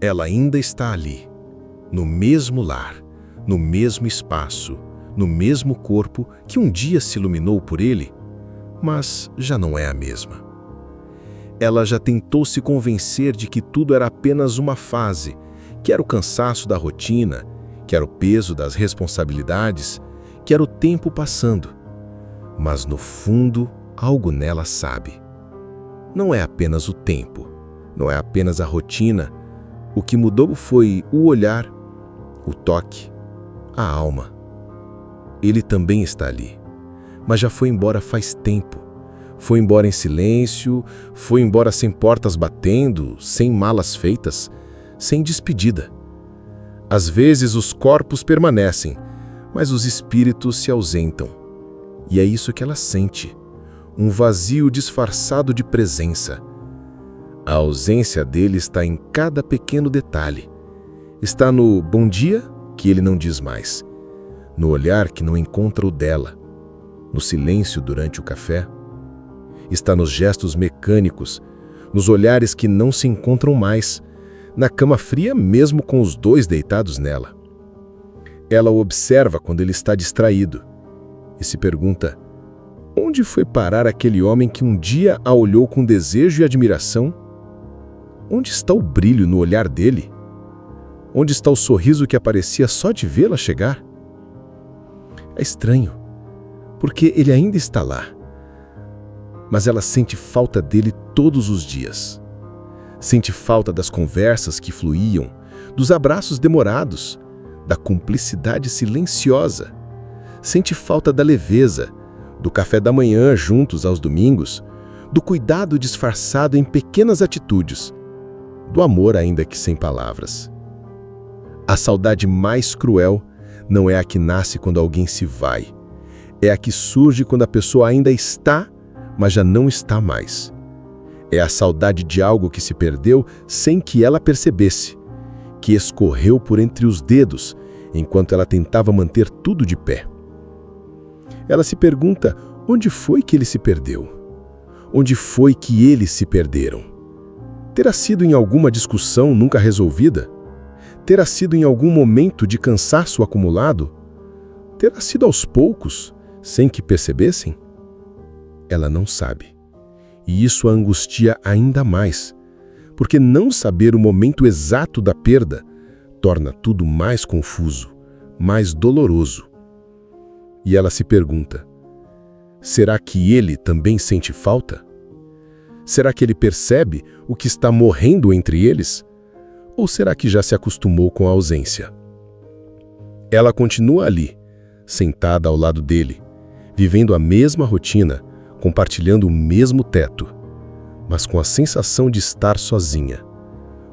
Ela ainda está ali, no mesmo lar, no mesmo espaço, no mesmo corpo que um dia se iluminou por ele, mas já não é a mesma. Ela já tentou se convencer de que tudo era apenas uma fase, que era o cansaço da rotina, que era o peso das responsabilidades, que era o tempo passando. Mas no fundo, algo nela sabe. Não é apenas o tempo, não é apenas a rotina. O que mudou foi o olhar, o toque, a alma. Ele também está ali, mas já foi embora faz tempo. Foi embora em silêncio, foi embora sem portas batendo, sem malas feitas, sem despedida. Às vezes os corpos permanecem, mas os espíritos se ausentam. E é isso que ela sente, um vazio disfarçado de presença. A ausência dele está em cada pequeno detalhe. Está no bom dia, que ele não diz mais, no olhar que não encontra o dela, no silêncio durante o café. Está nos gestos mecânicos, nos olhares que não se encontram mais, na cama fria mesmo com os dois deitados nela. Ela o observa quando ele está distraído e se pergunta: onde foi parar aquele homem que um dia a olhou com desejo e admiração? Onde está o brilho no olhar dele? Onde está o sorriso que aparecia só de vê-la chegar? É estranho, porque ele ainda está lá. Mas ela sente falta dele todos os dias. Sente falta das conversas que fluíam, dos abraços demorados, da cumplicidade silenciosa. Sente falta da leveza, do café da manhã juntos aos domingos, do cuidado disfarçado em pequenas atitudes, do amor ainda que sem palavras. A saudade mais cruel não é a que nasce quando alguém se vai. É a que surge quando a pessoa ainda está, mas já não está mais. É a saudade de algo que se perdeu sem que ela percebesse, que escorreu por entre os dedos enquanto ela tentava manter tudo de pé. Ela se pergunta onde foi que ele se perdeu? Onde foi que eles se perderam? Terá sido em alguma discussão nunca resolvida? Terá sido em algum momento de cansaço acumulado? Terá sido aos poucos, sem que percebessem? Ela não sabe. E isso a angustia ainda mais, porque não saber o momento exato da perda torna tudo mais confuso, mais doloroso. E ela se pergunta: será que ele também sente falta? Será que ele percebe o que está morrendo entre eles? Ou será que já se acostumou com a ausência? Ela continua ali, sentada ao lado dele, vivendo a mesma rotina, compartilhando o mesmo teto, mas com a sensação de estar sozinha.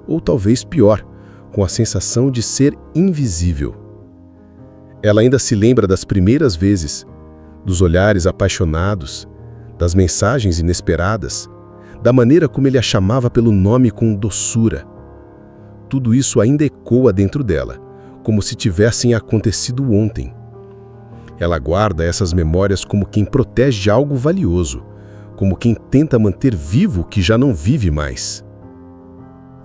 Ou talvez pior, com a sensação de ser invisível. Ela ainda se lembra das primeiras vezes, dos olhares apaixonados, das mensagens inesperadas, da maneira como ele a chamava pelo nome com doçura. Tudo isso ainda ecoa dentro dela, como se tivessem acontecido ontem. Ela guarda essas memórias como quem protege algo valioso, como quem tenta manter vivo o que já não vive mais.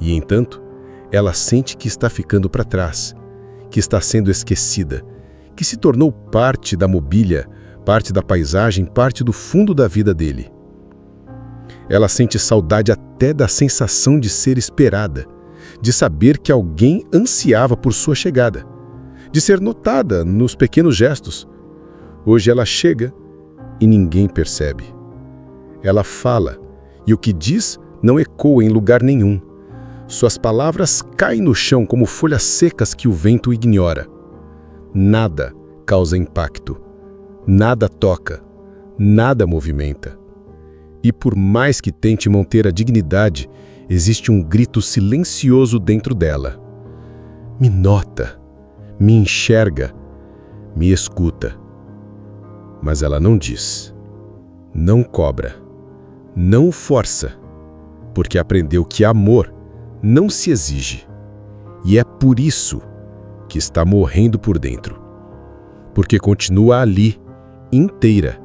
E, entanto, ela sente que está ficando para trás, que está sendo esquecida, que se tornou parte da mobília, parte da paisagem, parte do fundo da vida dele. Ela sente saudade até da sensação de ser esperada, de saber que alguém ansiava por sua chegada, de ser notada nos pequenos gestos. Hoje ela chega e ninguém percebe. Ela fala e o que diz não ecoa em lugar nenhum. Suas palavras caem no chão como folhas secas que o vento ignora. Nada causa impacto, nada toca, nada movimenta. E por mais que tente manter a dignidade, existe um grito silencioso dentro dela. Me nota, me enxerga, me escuta. Mas ela não diz, não cobra, não força, porque aprendeu que amor não se exige. E é por isso que está morrendo por dentro. Porque continua ali, inteira,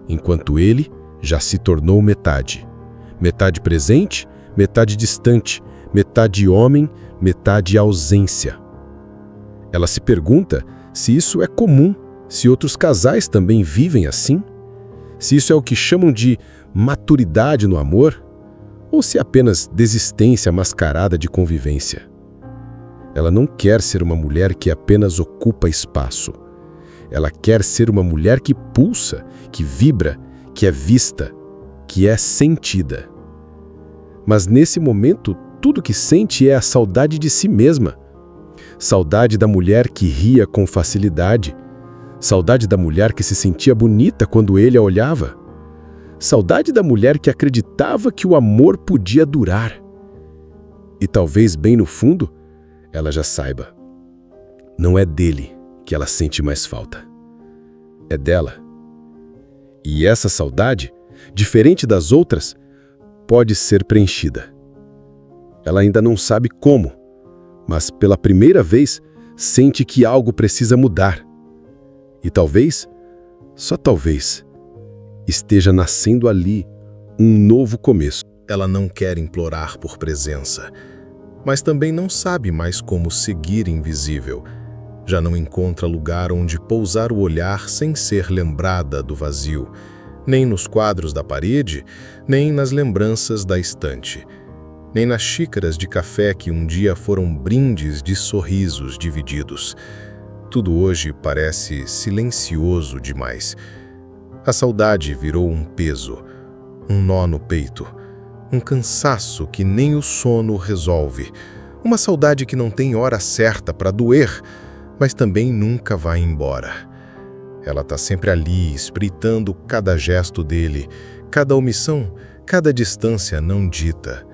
enquanto ele já se tornou metade. Metade presente, metade distante, metade homem, metade ausência. Ela se pergunta se isso é comum, se outros casais também vivem assim, se isso é o que chamam de maturidade no amor, ou se é apenas desistência mascarada de convivência. Ela não quer ser uma mulher que apenas ocupa espaço. Ela quer ser uma mulher que pulsa, que vibra, que é vista, que é sentida. Mas nesse momento, tudo que sente é a saudade de si mesma. Saudade da mulher que ria com facilidade. Saudade da mulher que se sentia bonita quando ele a olhava. Saudade da mulher que acreditava que o amor podia durar. E talvez bem no fundo, ela já saiba. Não é dele que ela sente mais falta. É dela. E essa saudade, diferente das outras, pode ser preenchida. Ela ainda não sabe como, mas pela primeira vez sente que algo precisa mudar. E talvez, só talvez, esteja nascendo ali um novo começo. Ela não quer implorar por presença, mas também não sabe mais como seguir invisível. Já não encontra lugar onde pousar o olhar sem ser lembrada do vazio, nem nos quadros da parede, nem nas lembranças da estante, nem nas xícaras de café que um dia foram brindes de sorrisos divididos. Tudo hoje parece silencioso demais. A saudade virou um peso, um nó no peito, um cansaço que nem o sono resolve, uma saudade que não tem hora certa para doer, mas também nunca vai embora. Ela está sempre ali, espreitando cada gesto dele, cada omissão, cada distância não dita.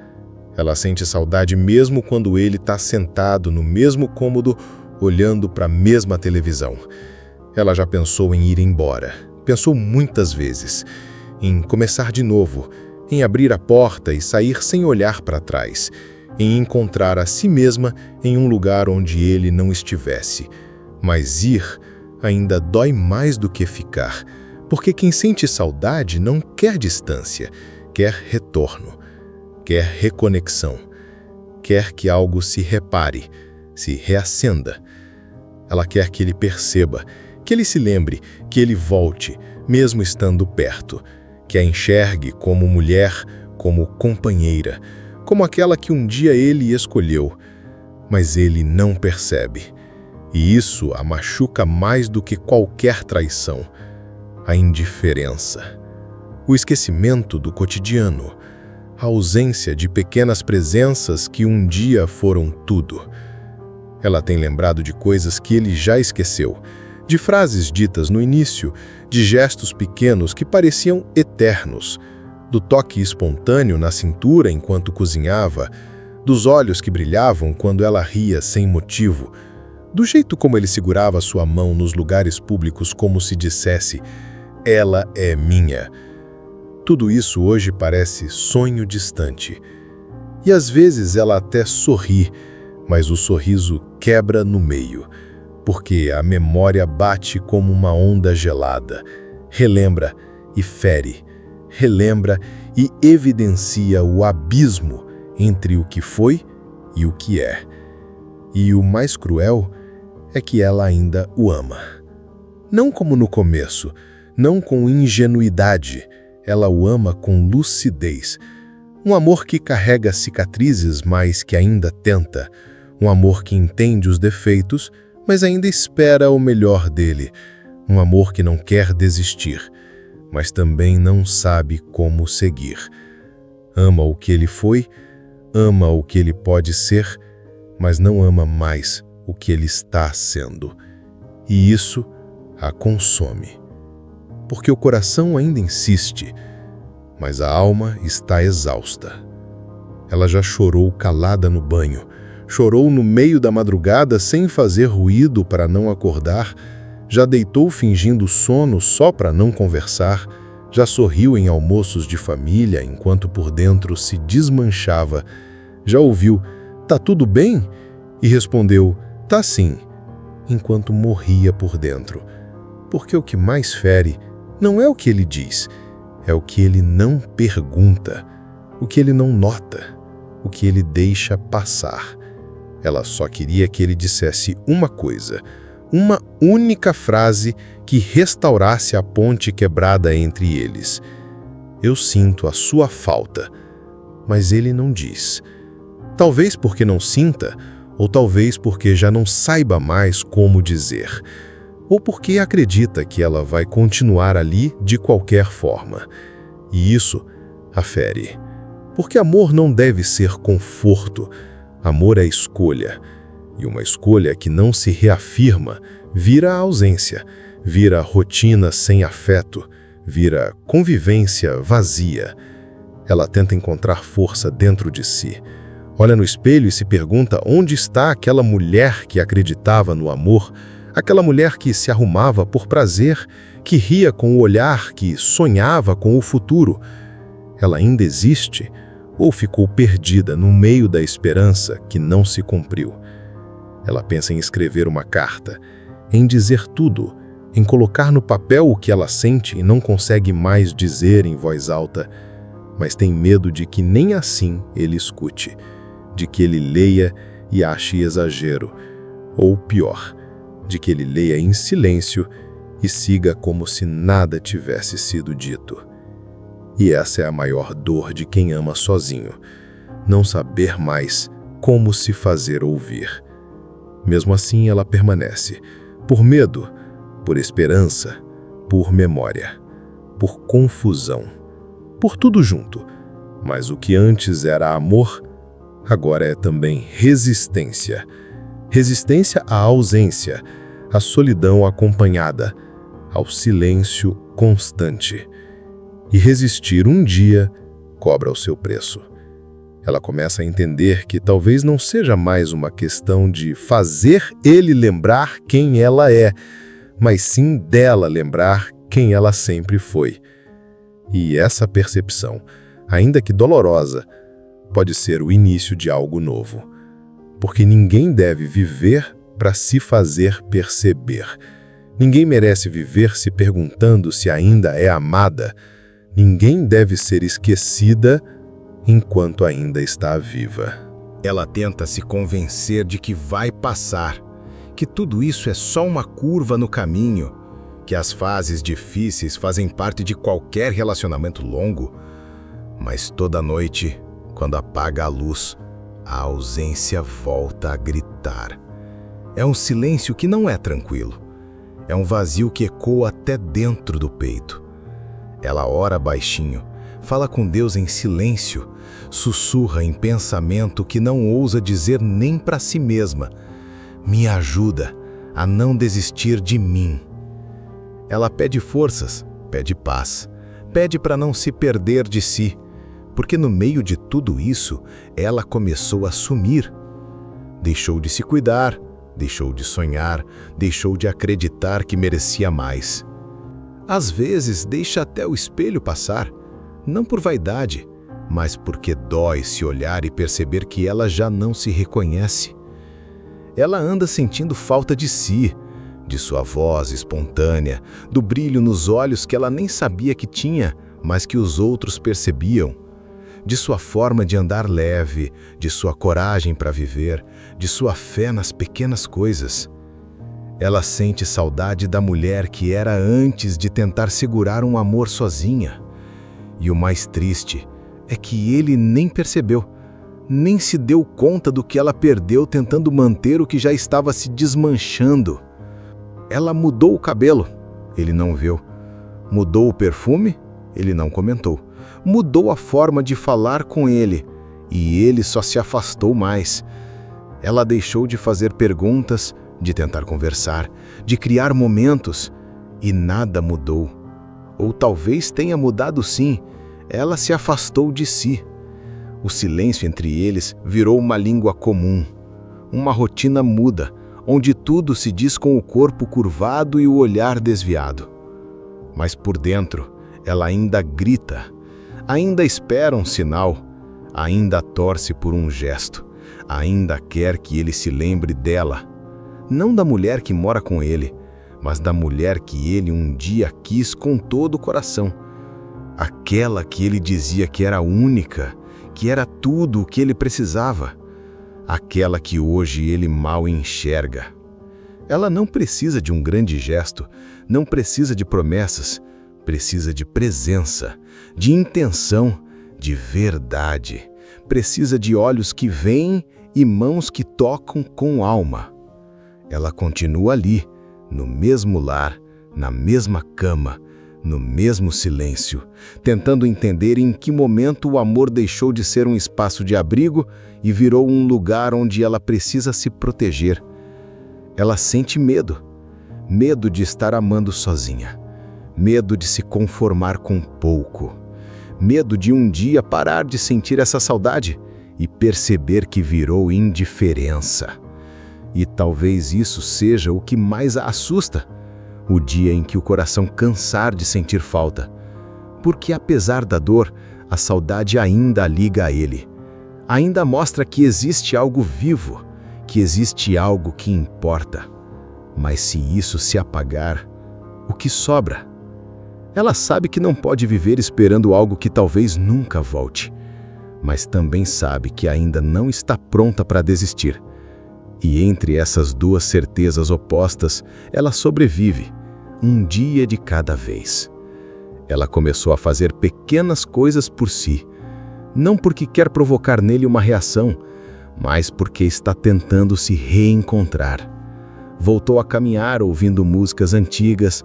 Ela sente saudade mesmo quando ele está sentado no mesmo cômodo, olhando para a mesma televisão. Ela já pensou em ir embora, pensou muitas vezes, em começar de novo, em abrir a porta e sair sem olhar para trás, em encontrar a si mesma em um lugar onde ele não estivesse. Mas ir ainda dói mais do que ficar, porque quem sente saudade não quer distância, quer retorno, quer reconexão, quer que algo se repare, se reacenda. Ela quer que ele perceba, que ele se lembre, que ele volte, mesmo estando perto, que a enxergue como mulher, como companheira, como aquela que um dia ele escolheu, mas ele não percebe. E isso a machuca mais do que qualquer traição, a indiferença, o esquecimento do cotidiano, a ausência de pequenas presenças que um dia foram tudo. Ela tem lembrado de coisas que ele já esqueceu, de frases ditas no início, de gestos pequenos que pareciam eternos, do toque espontâneo na cintura enquanto cozinhava, dos olhos que brilhavam quando ela ria sem motivo, do jeito como ele segurava sua mão nos lugares públicos como se dissesse, ela é minha. Tudo isso hoje parece sonho distante. E às vezes ela até sorri, mas o sorriso quebra no meio, porque a memória bate como uma onda gelada, relembra e fere, relembra e evidencia o abismo entre o que foi e o que é. E o mais cruel é que ela ainda o ama. Não como no começo, não com ingenuidade, ela o ama com lucidez. Um amor que carrega cicatrizes, mas que ainda tenta. Um amor que entende os defeitos, mas ainda espera o melhor dele. Um amor que não quer desistir, mas também não sabe como seguir. Ama o que ele foi, ama o que ele pode ser, mas não ama mais o que ele está sendo. E isso a consome. Porque o coração ainda insiste, mas a alma está exausta. Ela já chorou calada no banho, chorou no meio da madrugada sem fazer ruído para não acordar, já deitou fingindo sono só para não conversar, já sorriu em almoços de família enquanto por dentro se desmanchava, já ouviu, "Tá tudo bem?" e respondeu, "Tá sim", enquanto morria por dentro. Porque o que mais fere não é o que ele diz, é o que ele não pergunta, o que ele não nota, o que ele deixa passar. Ela só queria que ele dissesse uma coisa, uma única frase que restaurasse a ponte quebrada entre eles. Eu sinto a sua falta, mas ele não diz. Talvez porque não sinta, ou talvez porque já não saiba mais como dizer, ou porque acredita que ela vai continuar ali de qualquer forma. E isso a fere. Porque amor não deve ser conforto, amor é escolha. E uma escolha que não se reafirma vira ausência, vira rotina sem afeto, vira convivência vazia. Ela tenta encontrar força dentro de si. Olha no espelho e se pergunta onde está aquela mulher que acreditava no amor, aquela mulher que se arrumava por prazer, que ria com o olhar, que sonhava com o futuro. Ela ainda existe ou ficou perdida no meio da esperança que não se cumpriu? Ela pensa em escrever uma carta, em dizer tudo, em colocar no papel o que ela sente e não consegue mais dizer em voz alta, mas tem medo de que nem assim ele escute, de que ele leia e ache exagero, ou pior, de que ele leia em silêncio e siga como se nada tivesse sido dito. E essa é a maior dor de quem ama sozinho, não saber mais como se fazer ouvir. Mesmo assim, ela permanece, por medo, por esperança, por memória, por confusão, por tudo junto. Mas o que antes era amor, agora é também resistência. Resistência à ausência, à solidão acompanhada, ao silêncio constante. E resistir um dia cobra o seu preço. Ela começa a entender que talvez não seja mais uma questão de fazer ele lembrar quem ela é, mas sim dela lembrar quem ela sempre foi. E essa percepção, ainda que dolorosa, pode ser o início de algo novo. Porque ninguém deve viver para se fazer perceber. Ninguém merece viver se perguntando se ainda é amada. Ninguém deve ser esquecida enquanto ainda está viva. Ela tenta se convencer de que vai passar, que tudo isso é só uma curva no caminho, que as fases difíceis fazem parte de qualquer relacionamento longo. Mas toda noite, quando apaga a luz, a ausência volta a gritar. É um silêncio que não é tranquilo. É um vazio que ecoa até dentro do peito. Ela ora baixinho, fala com Deus em silêncio, sussurra em pensamento que não ousa dizer nem para si mesma. Me ajuda a não desistir de mim. Ela pede forças, pede paz, pede para não se perder de si, porque no meio de tudo isso, ela começou a sumir. Deixou de se cuidar, deixou de sonhar, deixou de acreditar que merecia mais. Às vezes deixa até o espelho passar, não por vaidade, mas porque dói se olhar e perceber que ela já não se reconhece. Ela anda sentindo falta de si, de sua voz espontânea, do brilho nos olhos que ela nem sabia que tinha, mas que os outros percebiam, de sua forma de andar leve, de sua coragem para viver, de sua fé nas pequenas coisas. Ela sente saudade da mulher que era antes de tentar segurar um amor sozinha. E o mais triste é que ele nem percebeu, nem se deu conta do que ela perdeu tentando manter o que já estava se desmanchando. Ela mudou o cabelo, ele não viu. Mudou o perfume, ele não comentou. Mudou a forma de falar com ele, e ele só se afastou mais. Ela deixou de fazer perguntas, de tentar conversar, de criar momentos, e nada mudou. Ou talvez tenha mudado sim, ela se afastou de si. O silêncio entre eles virou uma língua comum, uma rotina muda, onde tudo se diz com o corpo curvado e o olhar desviado. Mas por dentro, ela ainda grita, ainda espera um sinal, ainda torce por um gesto, ainda quer que ele se lembre dela. Não da mulher que mora com ele, mas da mulher que ele um dia quis com todo o coração. Aquela que ele dizia que era única, que era tudo o que ele precisava, aquela que hoje ele mal enxerga. Ela não precisa de um grande gesto, não precisa de promessas, precisa de presença, de intenção, de verdade. Precisa de olhos que veem e mãos que tocam com alma. Ela continua ali, no mesmo lar, na mesma cama, no mesmo silêncio, tentando entender em que momento o amor deixou de ser um espaço de abrigo e virou um lugar onde ela precisa se proteger. Ela sente medo, medo de estar amando sozinha, medo de se conformar com pouco, medo de um dia parar de sentir essa saudade e perceber que virou indiferença. E talvez isso seja o que mais a assusta, o dia em que o coração cansar de sentir falta. Porque apesar da dor, a saudade ainda a liga a ele. Ainda mostra que existe algo vivo, que existe algo que importa. Mas se isso se apagar, o que sobra? Ela sabe que não pode viver esperando algo que talvez nunca volte, mas também sabe que ainda não está pronta para desistir. E entre essas duas certezas opostas, ela sobrevive, um dia de cada vez. Ela começou a fazer pequenas coisas por si, não porque quer provocar nele uma reação, mas porque está tentando se reencontrar. Voltou a caminhar ouvindo músicas antigas,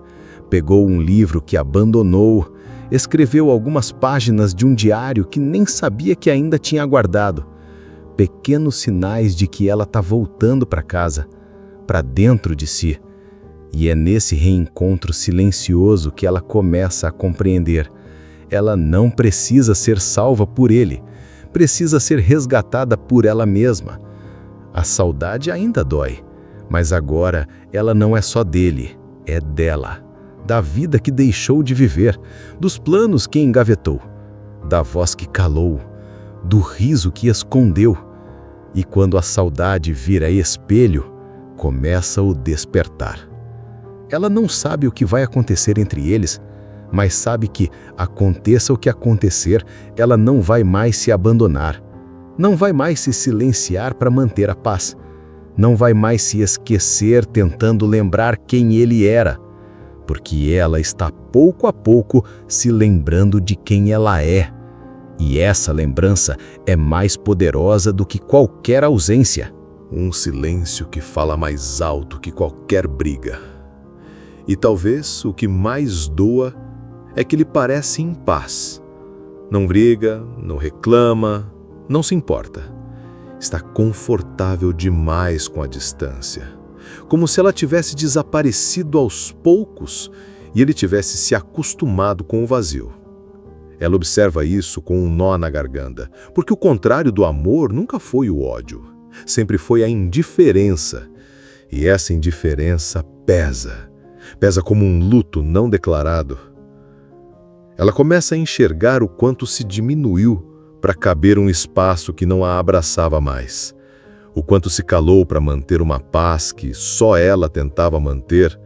pegou um livro que abandonou, escreveu algumas páginas de um diário que nem sabia que ainda tinha guardado. Pequenos sinais de que ela está voltando para casa, para dentro de si. E é nesse reencontro silencioso que ela começa a compreender. Ela não precisa ser salva por ele, precisa ser resgatada por ela mesma. A saudade ainda dói, mas agora ela não é só dele, é dela. Da vida que deixou de viver, dos planos que engavetou, da voz que calou, do riso que escondeu. E quando a saudade vira espelho, começa o despertar. Ela não sabe o que vai acontecer entre eles, mas sabe que, aconteça o que acontecer, ela não vai mais se abandonar. Não vai mais se silenciar para manter a paz. Não vai mais se esquecer tentando lembrar quem ele era. Porque ela está pouco a pouco se lembrando de quem ela é. E essa lembrança é mais poderosa do que qualquer ausência. Um silêncio que fala mais alto que qualquer briga. E talvez o que mais doa é que ele parece em paz. Não briga, não reclama, não se importa. Está confortável demais com a distância. Como se ela tivesse desaparecido aos poucos e ele tivesse se acostumado com o vazio. Ela observa isso com um nó na garganta, porque o contrário do amor nunca foi o ódio, sempre foi a indiferença. E essa indiferença pesa, pesa como um luto não declarado. Ela começa a enxergar o quanto se diminuiu para caber um espaço que não a abraçava mais. O quanto se calou para manter uma paz que só ela tentava manter.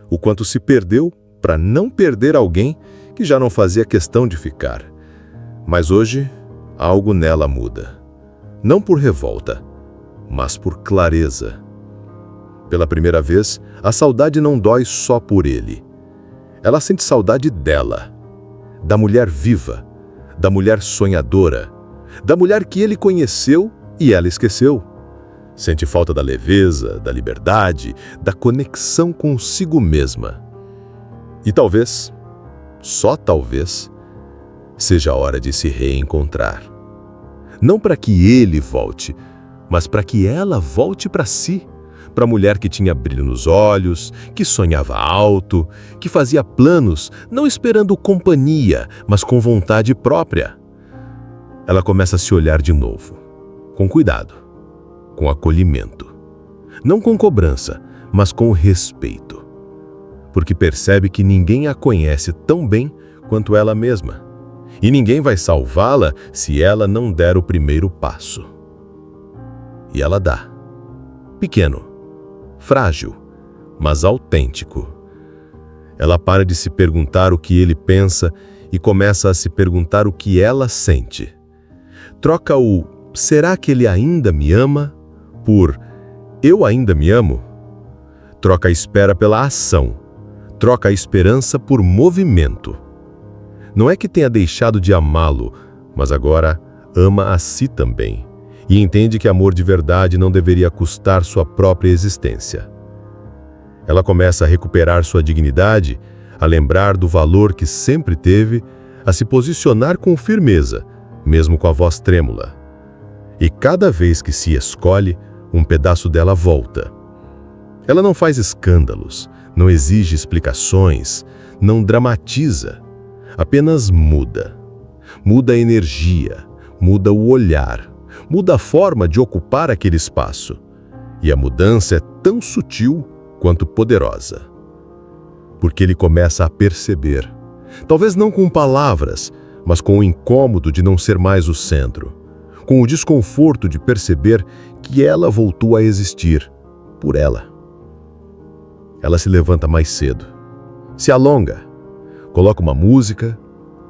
O quanto se perdeu para não perder alguém que já não fazia questão de ficar. Mas hoje, algo nela muda. Não por revolta, mas por clareza. Pela primeira vez, a saudade não dói só por ele. Ela sente saudade dela, da mulher viva, da mulher sonhadora, da mulher que ele conheceu e ela esqueceu. Sente falta da leveza, da liberdade, da conexão consigo mesma. E talvez, só talvez, seja a hora de se reencontrar. Não para que ele volte, mas para que ela volte para si. Para a mulher que tinha brilho nos olhos, que sonhava alto, que fazia planos, não esperando companhia, mas com vontade própria. Ela começa a se olhar de novo, com cuidado, com acolhimento. Não com cobrança, mas com respeito. Porque percebe que ninguém a conhece tão bem quanto ela mesma. E ninguém vai salvá-la se ela não der o primeiro passo. E ela dá. Pequeno, frágil, mas autêntico. Ela para de se perguntar o que ele pensa e começa a se perguntar o que ela sente. Troca o "será que ele ainda me ama?" por "eu ainda me amo?" Troca a espera pela ação. Troca a esperança por movimento. Não é que tenha deixado de amá-lo, mas agora ama a si também. E entende que amor de verdade não deveria custar sua própria existência. Ela começa a recuperar sua dignidade, a lembrar do valor que sempre teve, a se posicionar com firmeza, mesmo com a voz trêmula. E cada vez que se escolhe, um pedaço dela volta. Ela não faz escândalos, não exige explicações, não dramatiza, apenas muda. Muda a energia, muda o olhar, muda a forma de ocupar aquele espaço. E a mudança é tão sutil quanto poderosa. Porque ele começa a perceber, talvez não com palavras, mas com o incômodo de não ser mais o centro, com o desconforto de perceber que ela voltou a existir, por ela. Ela se levanta mais cedo, se alonga, coloca uma música,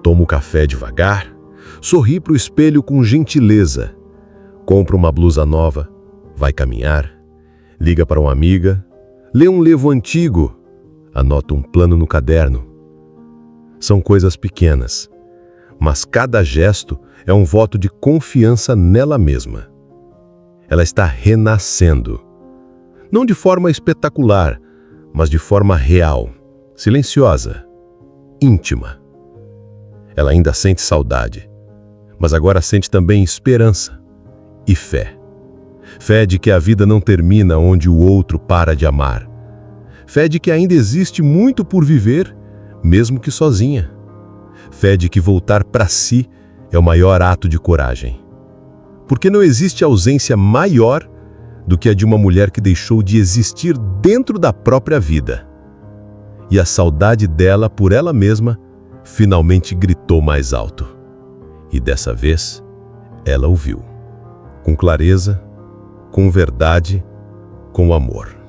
toma o café devagar, sorri para o espelho com gentileza, compra uma blusa nova, vai caminhar, liga para uma amiga, lê um livro antigo, anota um plano no caderno. São coisas pequenas, mas cada gesto é um voto de confiança nela mesma. Ela está renascendo, não de forma espetacular, mas de forma real, silenciosa, íntima. Ela ainda sente saudade, mas agora sente também esperança e fé. Fé de que a vida não termina onde o outro para de amar. Fé de que ainda existe muito por viver, mesmo que sozinha. Fé de que voltar para si é o maior ato de coragem. Porque não existe ausência maior do que a de uma mulher que deixou de existir dentro da própria vida. E a saudade dela por ela mesma finalmente gritou mais alto. E dessa vez, ela ouviu. Com clareza, com verdade, com amor.